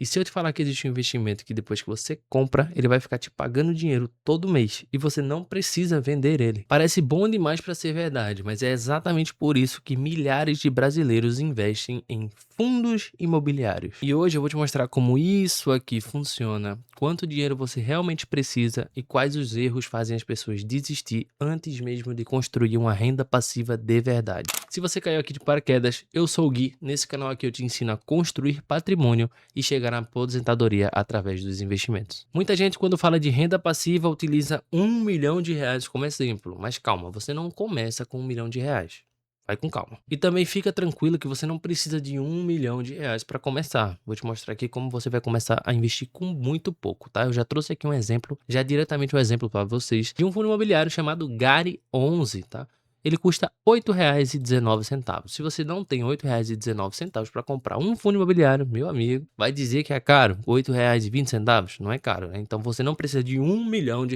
E se eu te falar que existe um investimento que depois que você compra, ele vai ficar te pagando dinheiro todo mês e você não precisa vender ele. Parece bom demais para ser verdade, mas é exatamente por isso que milhares de brasileiros investem em fundos imobiliários. E hoje eu vou te mostrar como isso aqui funciona, quanto dinheiro você realmente precisa e quais os erros fazem as pessoas desistir antes mesmo de construir uma renda passiva de verdade. Se você caiu aqui de paraquedas, eu sou o Gui. Nesse canal aqui eu te ensino a construir patrimônio e chegar na aposentadoria através dos investimentos. Muita gente, quando fala de renda passiva, utiliza R$ 1 milhão como exemplo, mas calma, você não começa com R$ 1 milhão. Vai com calma. E também fica tranquilo que você não precisa de R$ 1 milhão para começar. Vou te mostrar aqui como você vai começar a investir com muito pouco, tá? Eu já trouxe aqui um exemplo, já diretamente um exemplo para vocês, de um fundo imobiliário chamado Gari 11, tá? Ele custa R$ 8,19. Se você não tem R$ 8,19 para comprar um fundo imobiliário, meu amigo, vai dizer que é caro? R$ 8,20? Não é caro, né? Então você não precisa de R$ 1 milhão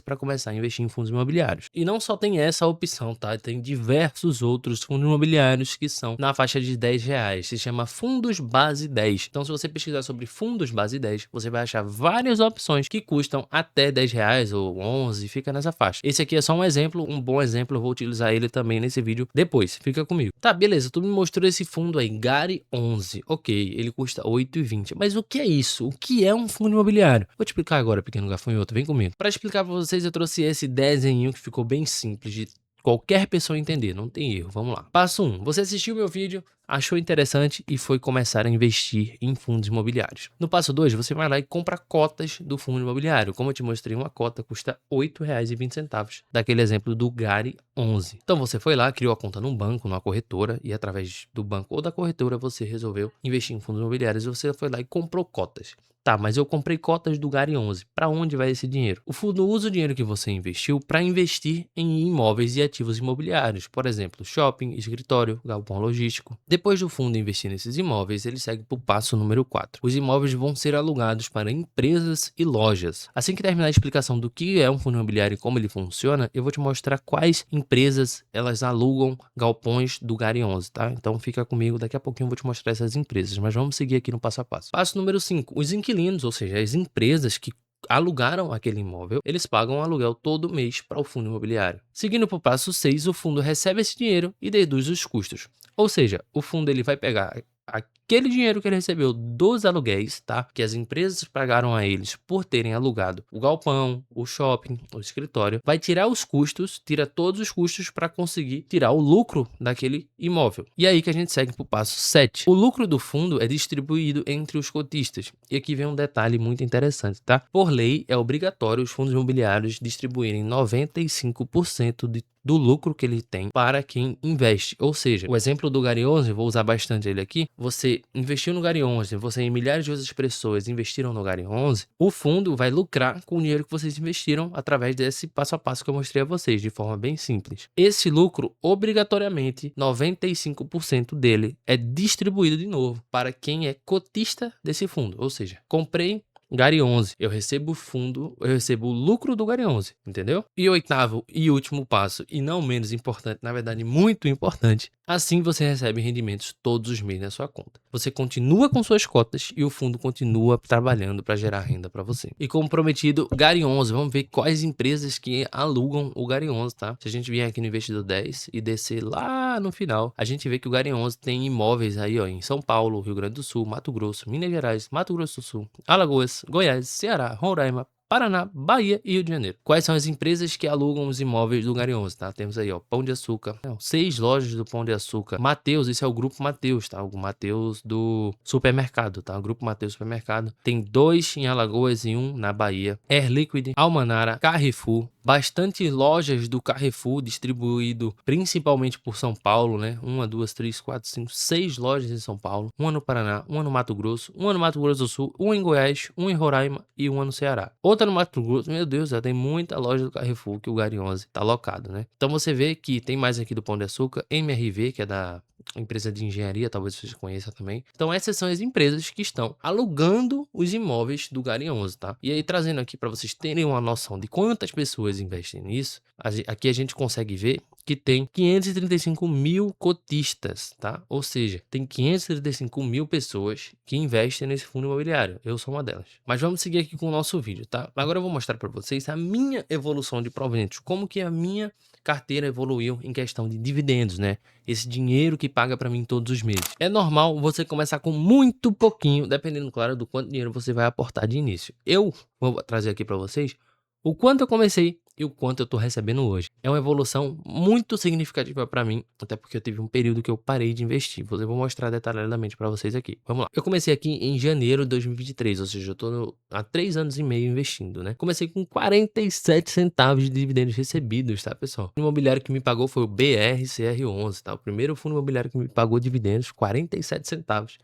para começar a investir em fundos imobiliários. E não só tem essa opção, tá? Tem diversos outros fundos imobiliários que são na faixa de R$ 10. Se chama Fundos Base 10. Então se você pesquisar sobre Fundos Base 10, você vai achar várias opções que custam até R$ 10 ou 11, fica nessa faixa. Esse aqui é só um exemplo, um bom exemplo, eu vou utilizar ele também nesse vídeo depois, fica comigo. Tá, beleza, tu me mostrou esse fundo aí, Gari 11, ok, ele custa R$ 8,20, mas o que é isso? O que é um fundo imobiliário? Vou te explicar agora, pequeno gafanhoto, vem comigo. Para explicar para vocês, eu trouxe esse desenho que ficou bem simples de qualquer pessoa entender, não tem erro, vamos lá. Passo 1, você assistiu meu vídeo, achou interessante e foi começar a investir em fundos imobiliários. No passo 2, você vai lá e compra cotas do fundo imobiliário. Como eu te mostrei, uma cota custa R$ 8,20, daquele exemplo do Gari 11. Então você foi lá, criou a conta num banco, numa corretora, e através do banco ou da corretora você resolveu investir em fundos imobiliários e você foi lá e comprou cotas. Tá, mas eu comprei cotas do Gari 11. Para onde vai esse dinheiro? O fundo usa o dinheiro que você investiu para investir em imóveis e ativos imobiliários, por exemplo, shopping, escritório, galpão logístico. Depois do fundo investir nesses imóveis, ele segue para o passo número 4. Os imóveis vão ser alugados para empresas e lojas. Assim que terminar a explicação do que é um fundo imobiliário e como ele funciona, eu vou te mostrar quais empresas elas alugam galpões do Gari 11, tá? Então fica comigo, daqui a pouquinho eu vou te mostrar essas empresas, mas vamos seguir aqui no passo a passo. Passo número 5. Os inquilinos, ou seja, as empresas que alugaram aquele imóvel, eles pagam aluguel todo mês para o fundo imobiliário. Seguindo para o passo 6, o fundo recebe esse dinheiro e deduz os custos. Ou seja, o fundo ele vai pegar aquele dinheiro que ele recebeu dos aluguéis, tá? Que as empresas pagaram a eles por terem alugado o galpão, o shopping, o escritório, vai tirar os custos, tira todos os custos para conseguir tirar o lucro daquele imóvel. E aí que a gente segue para o passo 7. O lucro do fundo é distribuído entre os cotistas. E aqui vem um detalhe muito interessante, tá? Por lei, é obrigatório os fundos imobiliários distribuírem 95% do lucro que ele tem para quem investe. Ou seja, o exemplo do Gari 11, vou usar bastante ele aqui, você investiu no Gari 11, você e milhares de outras pessoas investiram no Gari 11, o fundo vai lucrar com o dinheiro que vocês investiram através desse passo a passo que eu mostrei a vocês, de forma bem simples. Esse lucro, obrigatoriamente, 95% dele é distribuído de novo para quem é cotista desse fundo. Ou seja, comprei Gari 11, eu recebo o fundo, eu recebo o lucro do Gari 11, entendeu? E o oitavo e último passo, e não menos importante, na verdade muito importante, assim você recebe rendimentos todos os meses na sua conta. Você continua com suas cotas e o fundo continua trabalhando para gerar renda para você. E como prometido, Gari 11, vamos ver quais empresas que alugam o Gari 11, tá? Se a gente vier aqui no Investidor 10 e descer lá no final, a gente vê que o Gari 11 tem imóveis aí, ó, em São Paulo, Rio Grande do Sul, Mato Grosso, Minas Gerais, Mato Grosso do Sul, Alagoas, Goiás, Ceará, Roraima, Paraná, Bahia e Rio de Janeiro. Quais são as empresas que alugam os imóveis do Gari 11, tá? Temos aí, ó, Pão de Açúcar, 6 lojas do Pão de Açúcar. Mateus, esse é o Grupo Mateus, tá? O Mateus do supermercado, tá? O Grupo Mateus Supermercado. Tem 2 em Alagoas e 1 na Bahia. Air Liquid, Almanara, Carrefour. Bastante lojas do Carrefour distribuído principalmente por São Paulo, né? 1, 2, 3, 4, 5, 6 lojas em São Paulo. 1 no Paraná, 1 no Mato Grosso, 1 no Mato Grosso do Sul, 1 em Goiás, 1 em Roraima e 1 no Ceará. Outra no Mato Grosso, meu Deus, já tem muita loja do Carrefour que o Gari 11 tá locado, né? Então você vê que tem mais aqui do Pão de Açúcar, MRV, que é da empresa de engenharia, talvez você conheça também. Então essas são as empresas que estão alugando os imóveis do Gari 11, tá? E aí trazendo aqui para vocês terem uma noção de quantas pessoas investem nisso, aqui a gente consegue ver que tem 535 mil cotistas, tá? Ou seja, tem 535 mil pessoas que investem nesse fundo imobiliário. Eu sou uma delas. Mas vamos seguir aqui com o nosso vídeo, tá? Agora eu vou mostrar para vocês a minha evolução de proventos, como que a minha carteira evoluiu em questão de dividendos, né? Esse dinheiro que paga para mim todos os meses. É normal você começar com muito pouquinho, dependendo, claro, do quanto dinheiro você vai aportar de início. Eu vou trazer aqui para vocês o quanto eu comecei e o quanto eu tô recebendo hoje. É uma evolução muito significativa para mim, até porque eu tive um período que eu parei de investir. Eu vou mostrar detalhadamente para vocês aqui. Vamos lá. Eu comecei aqui em janeiro de 2023, ou seja, eu tô há 3 anos e meio investindo, né? Comecei com 47 centavos de dividendos recebidos, tá, pessoal? O imobiliário que me pagou foi o BRCR11, tá? O primeiro fundo imobiliário que me pagou dividendos, 47 centavos,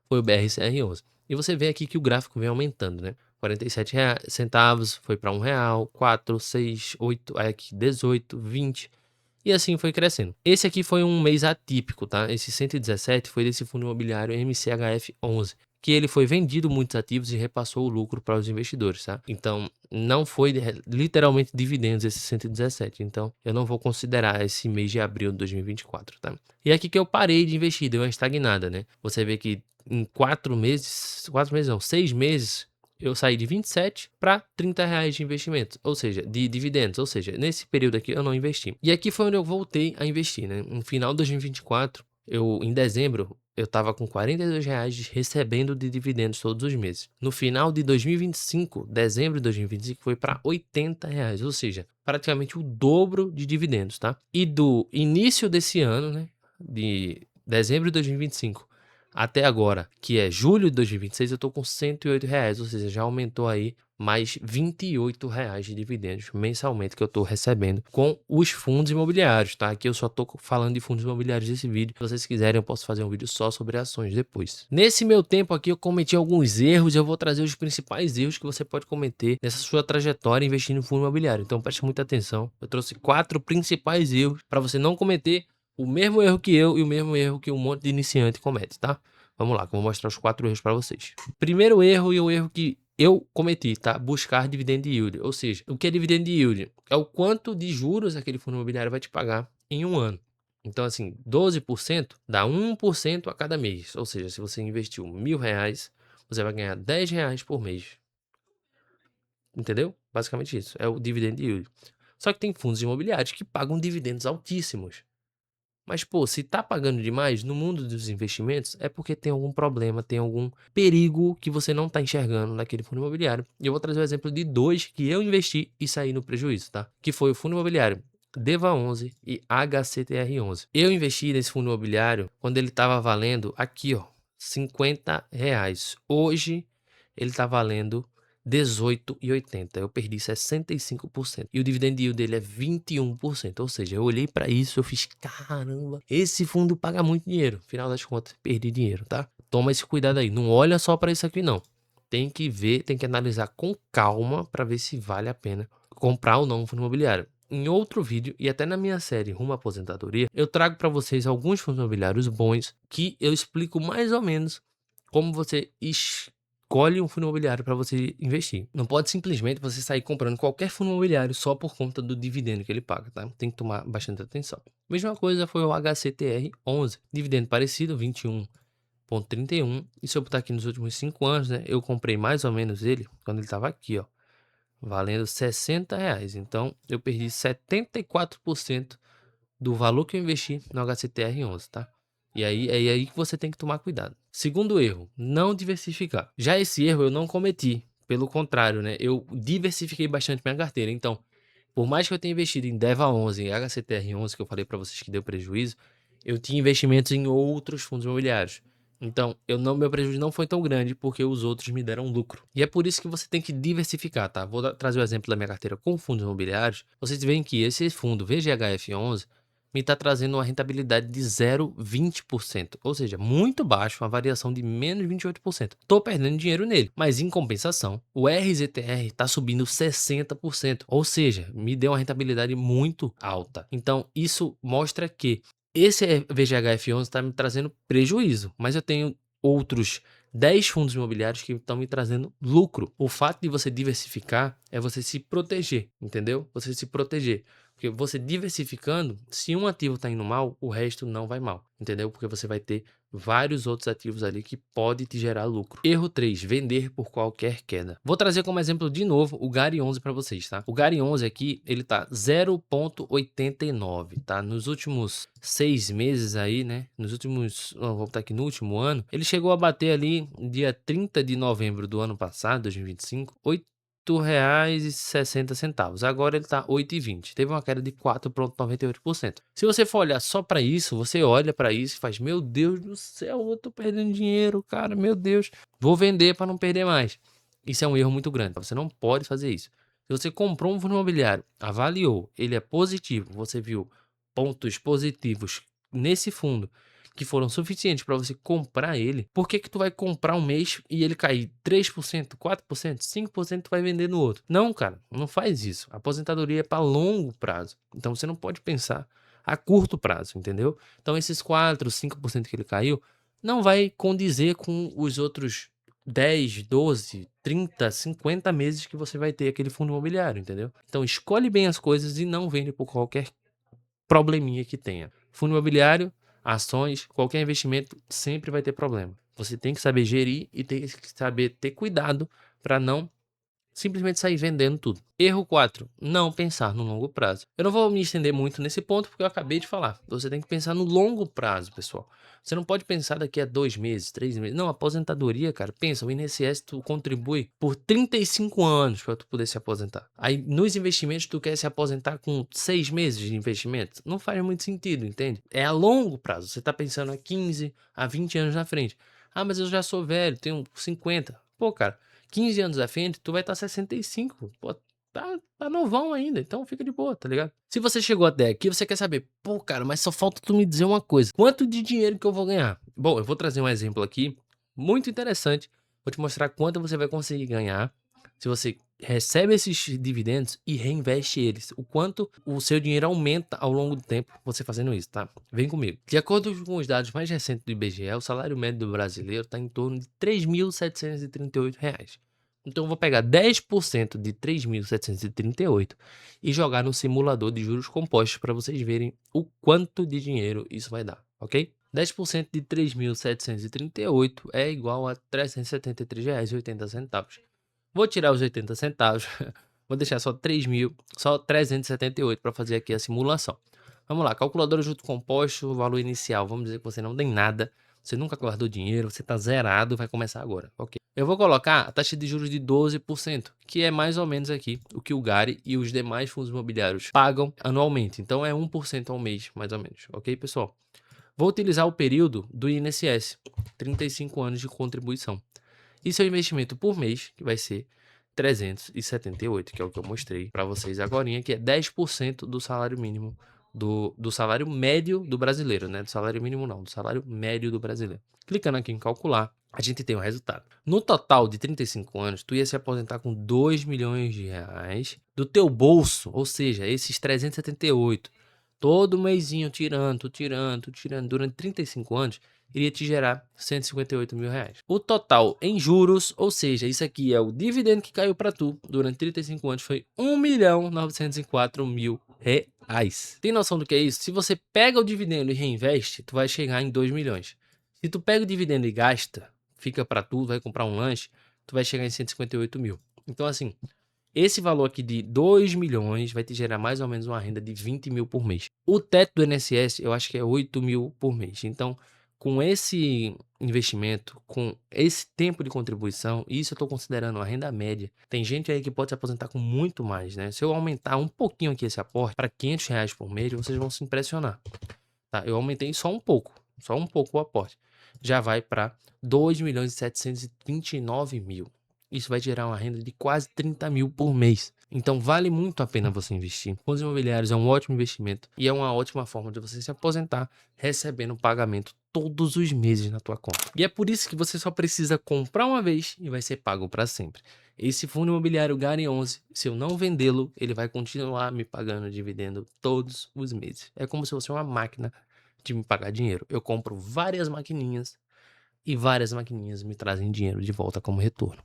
foi o BRCR11. E você vê aqui que o gráfico vem aumentando, né? 47 centavos, foi para R$ 1, 4, 6, 8, aí aqui 18, 20, e assim foi crescendo. Esse aqui foi um mês atípico, tá? Esse 117 foi desse fundo imobiliário MCHF11, que ele foi vendido muitos ativos e repassou o lucro para os investidores, tá? Então, não foi literalmente dividendos esse 117, então eu não vou considerar esse mês de abril de 2024, tá? E é aqui que eu parei de investir, deu uma estagnada, né? Você vê que em 6 meses, eu saí de 27 para R$ 30 de investimento, ou seja, de dividendos, ou seja, nesse período aqui eu não investi. E aqui foi onde eu voltei a investir, né? No final de 2024, em dezembro, eu estava com R$ 42 recebendo de dividendos todos os meses. No final de 2025, dezembro de 2025, foi para R$ 80, ou seja, praticamente o dobro de dividendos, tá? E do início desse ano, né, de dezembro de 2025 até agora, que é julho de 2026, eu tô com R$ 108, ou seja, já aumentou aí mais R$ 28 de dividendos mensalmente que eu tô recebendo com os fundos imobiliários, tá? Aqui eu só tô falando de fundos imobiliários nesse vídeo. Se vocês quiserem, eu posso fazer um vídeo só sobre ações depois. Nesse meu tempo aqui, eu cometi alguns erros, eu vou trazer os principais erros que você pode cometer nessa sua trajetória investindo em fundo imobiliário. Então preste muita atenção. Eu trouxe 4 principais erros para você não cometer o mesmo erro que eu e o mesmo erro que um monte de iniciante comete, tá? Vamos lá, que eu vou mostrar os 4 erros para vocês. Primeiro erro, e o erro que eu cometi, tá? Buscar dividend yield. Ou seja, o que é dividend yield? É o quanto de juros aquele fundo imobiliário vai te pagar em um ano. Então, assim, 12% dá 1% a cada mês. Ou seja, se você investiu R$ 1.000, você vai ganhar R$ 10 por mês. Entendeu? Basicamente isso. É o dividend yield. Só que tem fundos imobiliários que pagam dividendos altíssimos. Mas, pô, se tá pagando demais no mundo dos investimentos, é porque tem algum problema, tem algum perigo que você não tá enxergando naquele fundo imobiliário. E eu vou trazer o exemplo de 2 que eu investi e saí no prejuízo, tá? Que foi o fundo imobiliário DEVA11 e HCTR11. Eu investi nesse fundo imobiliário quando ele tava valendo aqui, ó, R$ 50. Hoje ele tá valendo 18,80. Eu perdi 65%. E o dividend yield dele é 21%. Ou seja, eu olhei para isso, eu fiz, caramba, esse fundo paga muito dinheiro. Final das contas, perdi dinheiro, tá? Toma esse cuidado aí. Não olha só para isso aqui, não. Tem que ver, tem que analisar com calma para ver se vale a pena comprar ou não um fundo imobiliário. Em outro vídeo e até na minha série Rumo à Aposentadoria, eu trago para vocês alguns fundos imobiliários bons que eu explico mais ou menos como você escolhe um fundo imobiliário para você investir. Não pode simplesmente você sair comprando qualquer fundo imobiliário só por conta do dividendo que ele paga, tá? Tem que tomar bastante atenção. Mesma coisa foi o HCTR11, dividendo parecido, 21,31. E se eu botar aqui nos últimos 5 anos, né, eu comprei mais ou menos ele quando ele estava aqui, ó, valendo R$ 60. Então, eu perdi 74% do valor que eu investi no HCTR11, tá? E aí é aí que você tem que tomar cuidado. Segundo erro, não diversificar. Já esse erro eu não cometi. Pelo contrário, né? Eu diversifiquei bastante minha carteira. Então, por mais que eu tenha investido em DEVA11 e HCTR11, que eu falei para vocês que deu prejuízo, eu tinha investimentos em outros fundos imobiliários. Então, meu prejuízo não foi tão grande porque os outros me deram lucro. E é por isso que você tem que diversificar, tá? Vou trazer o exemplo da minha carteira com fundos imobiliários. Vocês veem que esse fundo VGHF11 me está trazendo uma rentabilidade de 0,20%, ou seja, muito baixo, uma variação de menos 28%. Estou perdendo dinheiro nele, mas em compensação, o RZTR está subindo 60%, ou seja, me deu uma rentabilidade muito alta. Então, isso mostra que Esse VGHF11 está me trazendo prejuízo, mas eu tenho outros 10 fundos imobiliários que estão me trazendo lucro. O fato de você diversificar é você se proteger, entendeu? Você se proteger. Porque você diversificando, se um ativo está indo mal, o resto não vai mal, entendeu? Porque você vai ter vários outros ativos ali que pode te gerar lucro. Erro 3, vender por qualquer queda. Vou trazer como exemplo de novo o GARI 11 para vocês, tá? O GARI 11 aqui, ele tá 0,89, tá? Nos últimos 6 meses aí, né? Nos últimos, vou botar aqui no último ano, ele chegou a bater ali dia 30 de novembro do ano passado, 2025, R$ 8,60. Agora ele tá 8,20. Teve uma queda de 4,98%. Se você for olhar só para isso, você olha para isso e faz: meu Deus do céu, eu tô perdendo dinheiro, cara, meu Deus. Vou vender para não perder mais. Isso é um erro muito grande. Você não pode fazer isso. Se você comprou um fundo imobiliário, avaliou, ele é positivo, você viu pontos positivos nesse fundo que foram suficientes para você comprar ele, por que que tu vai comprar um mês e ele cair 3%, 4%, 5% tu vai vender no outro? Não, cara, não faz isso. A aposentadoria é para longo prazo. Então você não pode pensar a curto prazo, entendeu? Então esses 4, 5% que ele caiu não vai condizer com os outros 10, 12, 30, 50 meses que você vai ter aquele fundo imobiliário, entendeu? Então escolhe bem as coisas e não vende por qualquer probleminha que tenha. Fundo imobiliário, ações, qualquer investimento sempre vai ter problema. Você tem que saber gerir e tem que saber ter cuidado para não simplesmente sair vendendo tudo. Erro 4, não pensar no longo prazo. Eu não vou me estender muito nesse ponto porque eu acabei de falar. Você tem que pensar no longo prazo, pessoal. Você não pode pensar daqui a 2 meses, 3 meses. Não, aposentadoria, cara, pensa, o INSS tu contribui por 35 anos para tu poder se aposentar. Aí nos investimentos tu quer se aposentar com 6 meses de investimento? Não faz muito sentido, entende? É a longo prazo. Você tá pensando a 15, a 20 anos na frente. Ah, mas eu já sou velho, tenho 50. Pô, cara, 15 anos à frente, tu vai estar 65. Pô, tá novão ainda, então fica de boa, tá ligado? Se você chegou até aqui, você quer saber, pô, cara, mas só falta tu me dizer uma coisa: quanto de dinheiro que eu vou ganhar? Bom, eu vou trazer um exemplo aqui muito interessante. Vou te mostrar quanto você vai conseguir ganhar se você recebe esses dividendos e reinveste eles. O quanto o seu dinheiro aumenta ao longo do tempo você fazendo isso, tá? Vem comigo. De acordo com os dados mais recentes do IBGE, o salário médio do brasileiro está em torno de R$ 3.738. Então eu vou pegar 10% de 3.738 e jogar no simulador de juros compostos para vocês verem o quanto de dinheiro isso vai dar, ok? 10% de 3.738 é igual a R$ 373,80. Vou tirar os 80 centavos, vou deixar só 3.378 para fazer aqui a simulação. Vamos lá, calculadora junto composto, valor inicial. Vamos dizer que você não tem nada, você nunca guardou dinheiro, você está zerado, vai começar agora, ok? Eu vou colocar a taxa de juros de 12%, que é mais ou menos aqui o que o GARI e os demais fundos imobiliários pagam anualmente. Então é 1% ao mês, mais ou menos, ok, pessoal? Vou utilizar o período do INSS, 35 anos de contribuição. E seu investimento por mês, que vai ser 378, que é o que eu mostrei para vocês agora, que é 10% do salário mínimo, do salário médio do brasileiro, né? Do salário mínimo não, do salário médio do brasileiro. Clicando aqui em calcular, a gente tem o resultado. No total de 35 anos, tu ia se aposentar com 2 milhões de reais do teu bolso, ou seja, esses 378, todo mêsinho tirando, durante 35 anos, iria te gerar R$ 158 mil. O total em juros, ou seja, isso aqui é o dividendo que caiu para tu durante 35 anos, foi R$ 1.904.000. Tem noção do que é isso? Se você pega o dividendo e reinveste, tu vai chegar em 2 milhões. Se tu pega o dividendo e gasta, fica para tu, vai comprar um lanche, tu vai chegar em 158 mil. Então, assim, esse valor aqui de 2 milhões vai te gerar mais ou menos uma renda de 20 mil por mês. O teto do INSS eu acho que é 8 mil por mês. Então, com esse investimento, com esse tempo de contribuição, isso eu estou considerando a renda média. Tem gente aí que pode se aposentar com muito mais, né? Se eu aumentar um pouquinho aqui esse aporte para R$ 500 por mês, vocês vão se impressionar. Tá? Eu aumentei só um pouco o aporte. Já vai para 2.729.000. Isso vai gerar uma renda de quase 30 mil por mês. Então vale muito a pena você investir. Fundos imobiliários é um ótimo investimento e é uma ótima forma de você se aposentar recebendo pagamento todos os meses na tua conta. E é por isso que você só precisa comprar uma vez e vai ser pago para sempre. Esse fundo imobiliário GARI 11, se eu não vendê-lo, ele vai continuar me pagando dividendo todos os meses. É como se fosse uma máquina de me pagar dinheiro. Eu compro várias maquininhas e várias maquininhas me trazem dinheiro de volta como retorno.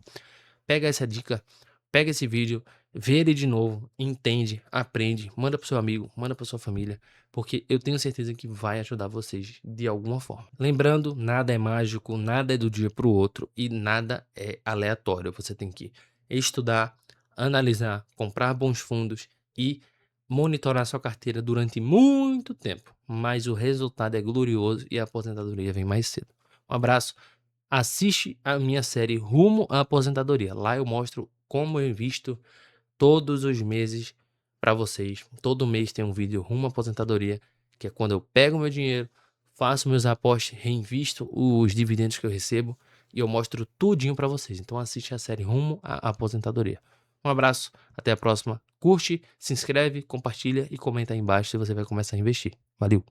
Pega essa dica, pega esse vídeo, vê ele de novo, entende, aprende, manda pro seu amigo, manda pra sua família, porque eu tenho certeza que vai ajudar vocês de alguma forma. Lembrando, nada é mágico, nada é do dia pro outro e nada é aleatório. Você tem que estudar, analisar, comprar bons fundos e monitorar sua carteira durante muito tempo, mas o resultado é glorioso e a aposentadoria vem mais cedo. Um abraço. Assiste a minha série Rumo à Aposentadoria. Lá eu mostro como eu invisto todos os meses para vocês. Todo mês tem um vídeo Rumo à Aposentadoria, que é quando eu pego meu dinheiro, faço meus aportes, reinvisto os dividendos que eu recebo e eu mostro tudinho para vocês. Então assiste a série Rumo à Aposentadoria. Um abraço, até a próxima. Curte, se inscreve, compartilha e comenta aí embaixo se você vai começar a investir. Valeu!